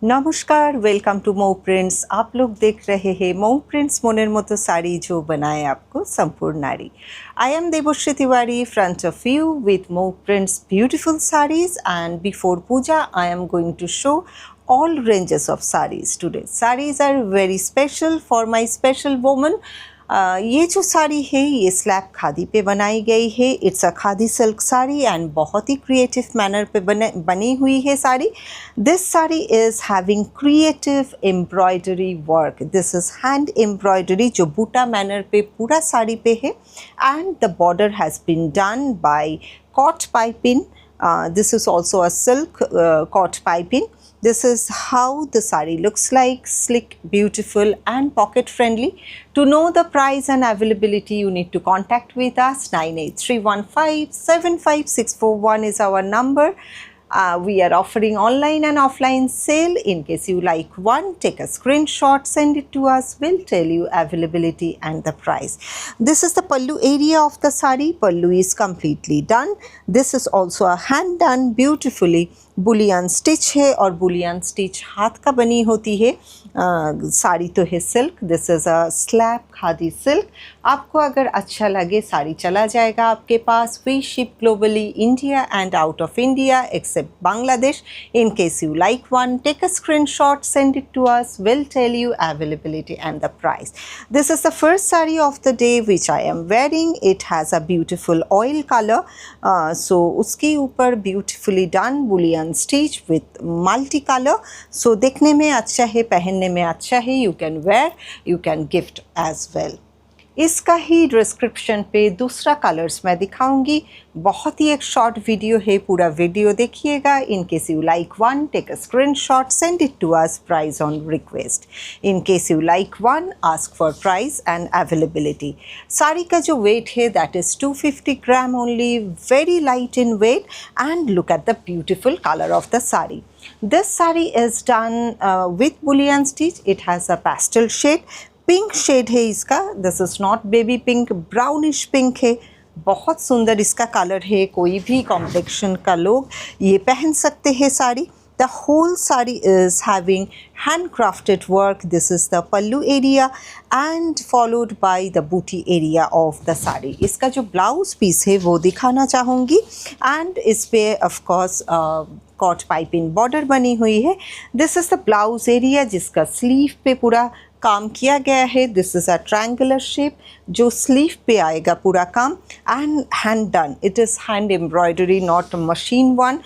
नमस्कार, welcome to Mau prints. आप लोग देख रहे हैं मऊ प्रिंट्स मोनेर मतो साड़ी जो बनाए आपको संपूर्ण नारी। I am Devshree Tiwari front of you with Mau prints beautiful saris and before Puja I am going to show all ranges of sarees today. Sarees are very special for my special woman. ये जो साड़ी है ये स्लैब खादी पे बनाई गई है। It's a khadi silk sari and बहुत ही क्रिएटिव मैनर पे बनी हुई है sari. This sari is having creative embroidery work. This is hand embroidery जो बूटा मैनर पे पूरा साड़ी पे है and the border has been done by cord piping. This is also a silk caught piping. This is how the saree looks like, slick, beautiful and pocket friendly. To know the price and availability, you need to contact with us. 98315 75641 is our number. We are offering online and offline sale. In case you like one, take a screenshot, send it to us. We'll tell you availability and the price. This is the pallu area of the sari. Pallu is completely done. This is also a hand done beautifully. Boolean stitch है और Boolean stitch हाथ का बनी होती है। साड़ी तो है silk. This is a slab khadi silk. आपको अगर अच्छा लगे साड़ी चला जाएगा आपके पास। We ship globally India and out of India accept Bangladesh. In case you like one, take a screenshot, send it to us. Will tell you availability and the price. This is the first sari of the day which I am wearing. It has a beautiful oil colour. सो उसके ऊपर beautifully done bullion stitch with multi colour. So देखने में अच्छा है, पहनने में अच्छा है. You can wear, you can gift as well. इसका ही डिस्क्रिप्शन पे दूसरा कलर्स मैं दिखाऊंगी. बहुत ही एक शॉर्ट वीडियो है, पूरा वीडियो देखिएगा. In case you like one, take a screenshot, send it to us. Price on request. In case you like one, ask for price and availability. Sari का जो वेट है that is 250 gram only. Very light in weight and look at the beautiful colour of the sari. This saree is done with bullion stitch. It has a pastel shade. Pink shade है इसका. This is not baby pink, brownish pink है. बहुत सुंदर इसका colour है. कोई भी complexion का लोग ये पहन सकते हैं sari. The whole saree is having handcrafted work. This is the pallu area and followed by the booty area of the saree. इसका जो ब्लाउज पीस है वो दिखाना चाहूँगी. एंड इस पे of course cord piping border बनी हुई है. This is the blouse area जिसका स्लीव पे पूरा काम किया गया है. This is a triangular shape जो स्लीव पे आएगा पूरा काम. And hand done. It is hand embroidery, not machine one.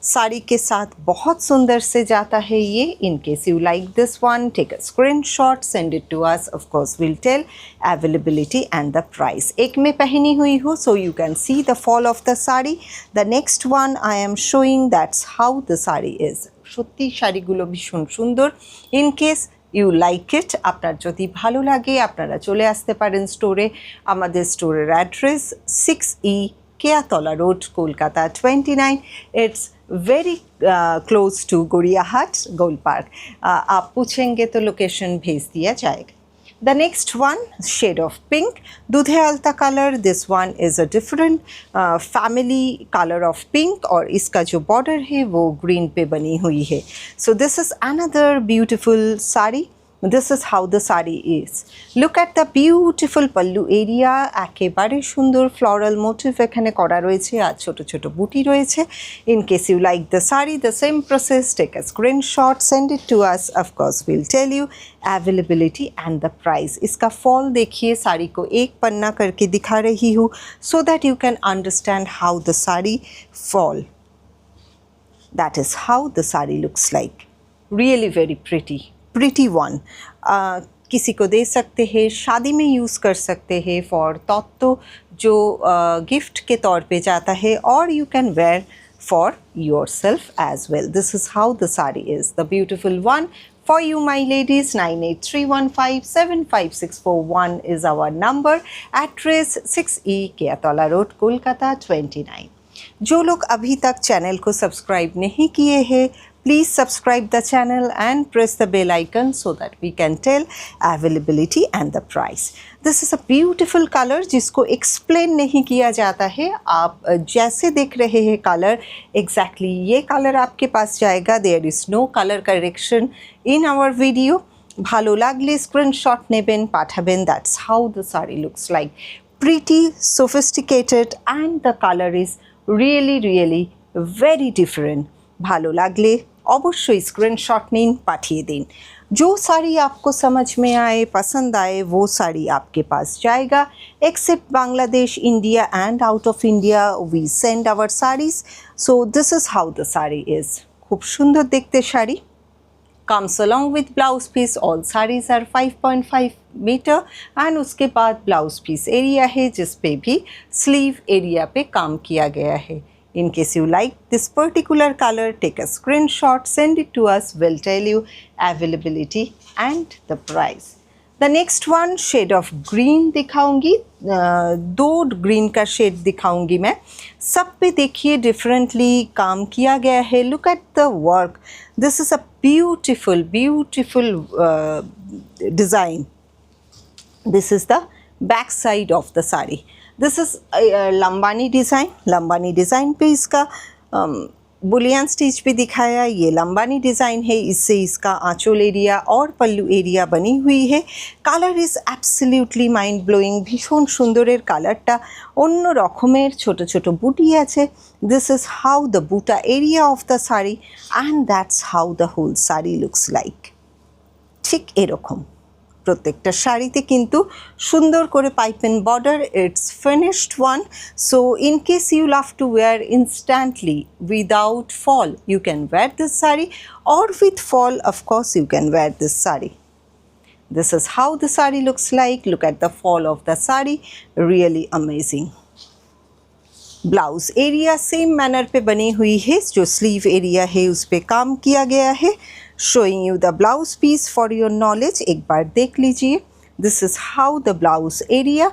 Sari के साथ बहुत सुंदर से जाता है ये. In case you like this one, take a screenshot, send it to us. Of course will tell availability and the price. एक में पहनी हुई हो so you can see the fall of the sari. The next one I am showing, that's how the sari is. সত্যি শাড়িগুলো ভীষণ সুন্দর. In case you like it, আপনার যদি ভালো লাগে আপনারা চলে আসতে পারেন স্টোরে. আমাদের স্টোরের address 6E Keyatala road, Kolkata 29. It's very close to Gariahat Gol park. आप पूछेंगे तो लोकेशन भेज दिया जाएगा. The next one, shade of pink, Dudhe अलता color. This one is a different family color of pink और इसका जो border है वो green पे बनी हुई है. So this is another beautiful saree. This is how the saree is. Look at the beautiful pallu area. একেবারে সুন্দর floral motif এখানে করা রয়েছে আর ছোট ছোট বুটি রয়েছে. In case you like the saree, the same process, take a screenshot, send it to us. Of course, we'll tell you availability and the price. इसका fall देखिए. साड़ी को एक पन्ना करके दिखा रही हूँ so that you can understand how the saree fall. That is how the saree looks like. Really very pretty. Pretty one. किसी को दे सकते हैं, शादी में यूज़ कर सकते हैं फॉर तोत्तो जो गिफ्ट के तौर पे जाता है. और you can wear for yourself as well. This is how the sari is. The beautiful one for you my ladies. 98315 75641 is our number. Address 6E Keyatala road, Kolkata 29. जो लोग अभी तक चैनल को सब्सक्राइब नहीं किए हैं Please subscribe the channel and press the bell icon so that we can tell availability and the price. This is a beautiful color जिसको explain नहीं किया जाता है. आप जैसे देख रहे हैं color exactly ये color आपके पास जाएगा. There is no color correction in our video. ভালো লাগলে স্ক্রিনশট নেবেন পাঠাবেন. That's how the saree looks like. Pretty, sophisticated and the color is really very different. ভালো লাগলে অবশ্যই স্ক্রিনশট নিন পাঠিয়ে দিন. जो साड़ी आपको समझ में आए पसंद आए वो साड़ी आपके पास जाएगा. Except Bangladesh, India and out of India we send our saris. So this is how the sari is. खूब सुंदर देखते sari. comes along with blouse piece. All sarees are 5.5 metre and उसके बाद ब्लाउज पीस एरिया है जिस पे भी स्लीव एरिया पे काम किया गया है. In case you like this particular color, take a screenshot, send it to us. We'll tell you availability and the price. The next one shade of green दिखाऊंगी. दो ग्रीन का शेड दिखाऊंगी मैं. सब पे देखिए डिफरेंटली काम किया गया है. Look at the work. This is a beautiful design. This is the back side of the saree. This is Lambani design. Lambani design पे इसका बुलियन स्टिच भी दिखाया. ये लंबानी डिज़ाइन है. इससे इसका आंचल एरिया और पल्लू एरिया बनी हुई है. Colour is absolutely mind blowing. ভীষণ সুন্দরের কালারটা. অন্য রকমের ছোট ছোট বুটি আছে. This is how the buta area of the sari and that's how the whole sari looks like. ঠিক এরকম প্রত্যেকটা শাড়িতে কিন্তু সুন্দর করে পাইপেন border. It's finished one. So in case you love to wear instantly without fall you can wear this sari or with fall of course you can wear this saree. This is how the saree looks like. Look at the fall of the saree. Really amazing. Blouse area same manner पे बनी हुई है. जो sleeve area है उस पर काम किया गया है. Showing you the blouse piece for your knowledge. एक बार देख लीजिए. This is how the blouse area.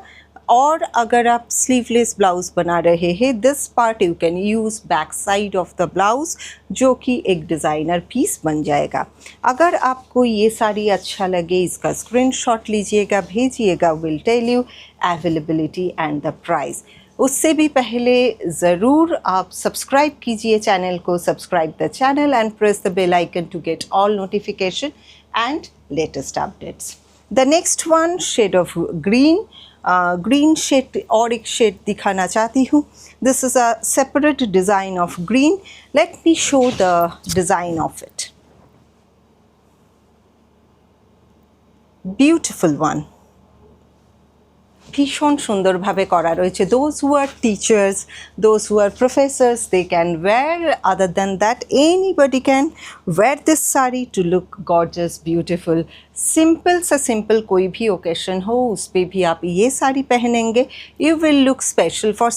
और अगर आप स्लीवलेस ब्लाउज बना रहे हैं this part you can use back side of the blouse जो कि एक डिज़ाइनर पीस बन जाएगा. अगर आपको ये साड़ी अच्छा लगे इसका स्क्रीनशॉट लीजिएगा, भेजिएगा. Will tell you availability and the price. उससे भी पहले ज़रूर आप सब्सक्राइब कीजिए चैनल को. Subscribe the channel and press the bell icon to get all notification and latest updates. The next one shade of green. Green shade और एक shade दिखाना चाहती हूँ. This is a separate design of green. Let me show the design of it. Beautiful one. ভীষণ সুন্দরভাবে করা রয়েছে. Those who are teachers, those who are professors, they can wear. Other than that anybody can wear this sari to look gorgeous beautiful. Simple से simple कोई भी occasion हो उस पर भी आप ये साड़ी पहनेंगे you will look special for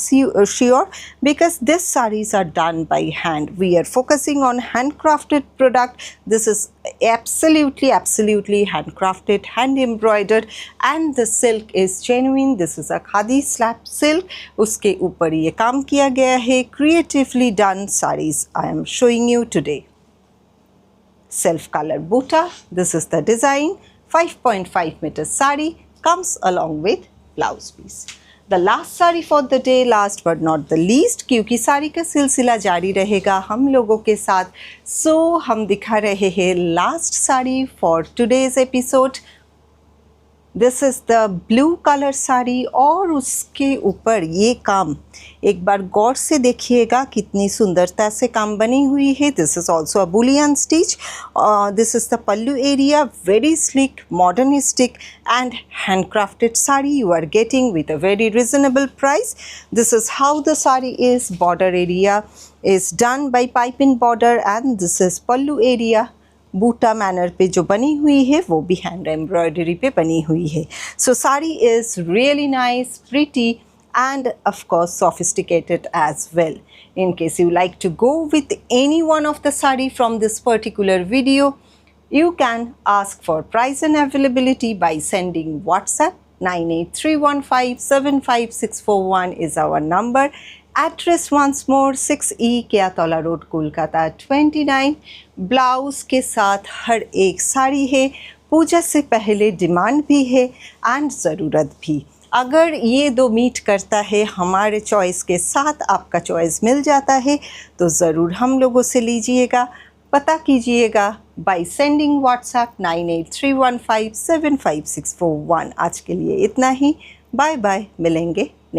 sure because this saris are done by hand. We are focusing on handcrafted product. This is absolutely handcrafted, hand embroidered and the silk is genuine. This is a khadi slab silk. उसके ऊपर ये काम किया गया है. creatively done sarees I am showing you today. Self color buta. This is the design. 5.5 meters saree comes along with blouse piece. The last sari for the day, last but not the least, क्योंकि साड़ी का सिलसिला जारी रहेगा हम लोगों के साथ. सो हम दिखा रहे हैं last sari for today's episode. This is the blue colour sari और उसके ऊपर ये काम एक बार गौर से देखिएगा कितनी सुंदरता से काम बनी हुई है. This is also a bullion stitch. This is the pallu area. Very slick, modernistic and handcrafted saree you are getting with a very reasonable price. This is how the saree is. Border area is done by piping border and this is pallu area. बूटा manner पे जो बनी हुई है वो भी hand embroidery पे बनी हुई है. So sari is really nice, pretty and of course sophisticated as well. In case you like to go with any one of the saree from this particular video, you can ask for price and availability by sending WhatsApp. 983157561 is our number. Address once more 6E Keatola Road, Kolkata 29. Blouse के साथ हर एक साड़ी है, पूजा से पहले demand भी है and ज़रूरत भी। अगर ये दो मीट करता है, हमारे चॉइस के साथ आपका चॉइस मिल जाता है, तो ज़रूर हम लोगों से लीजिएगा। पता कीजिएगा बाय सेंडिंग व्हाट्सएप 9831575641। आज के लिए इतना ही। बाय बाय, मिलेंगे नेक्स्ट।